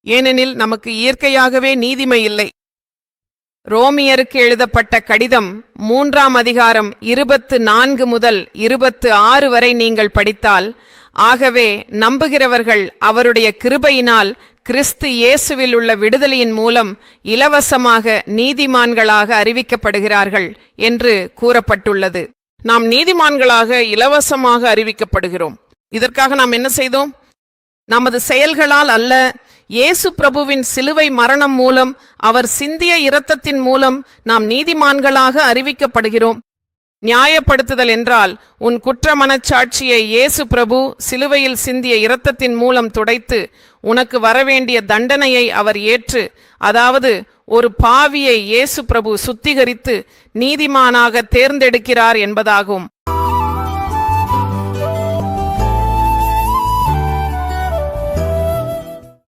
ஏனெனில் நமக்கு இயற்கையாகவே நீதிமை இல்லை. ரோமியருக்கு எழுதப்பட்ட கடிதம் 3ஆம் அதிகாரம் 24 முதல் 26 வரை நீங்கள் படித்தால், ஆகவே நம்புகிறவர்கள் அவருடைய கிருபையினால் கிறிஸ்து இயேசுவில் உள்ள விடுதலையின் மூலம் இலவசமாக நீதிமான்களாக அறிவிக்கப்படுகிறார்கள் என்று கூறப்பட்டுள்ளது. நாம் நீதிமான்களாக இலவசமாக அறிவிக்கப்படுகிறோம். இதற்காக நாம் என்ன செய்தோம்? நமது செயல்களால் அல்ல, இயேசு பிரபுவின் சிலுவை மரணம் மூலம், அவர் சிந்திய இரத்தத்தின் மூலம் நாம் நீதிமான்களாக அறிவிக்கப்படுகிறோம். நியாயப்படுத்துதல் என்றால் உன் குற்ற மனச்சாட்சியை இயேசு பிரபு சிலுவையில் சிந்திய இரத்தத்தின் மூலம் துடைத்து உனக்கு வரவேண்டிய தண்டனையை அவர் ஏற்று, அதாவது ஒரு பாவியை இயேசு பிரபு சுத்திகரித்து நீதிமானாக தேர்ந்தெடுக்கிறார் என்பதாகும்.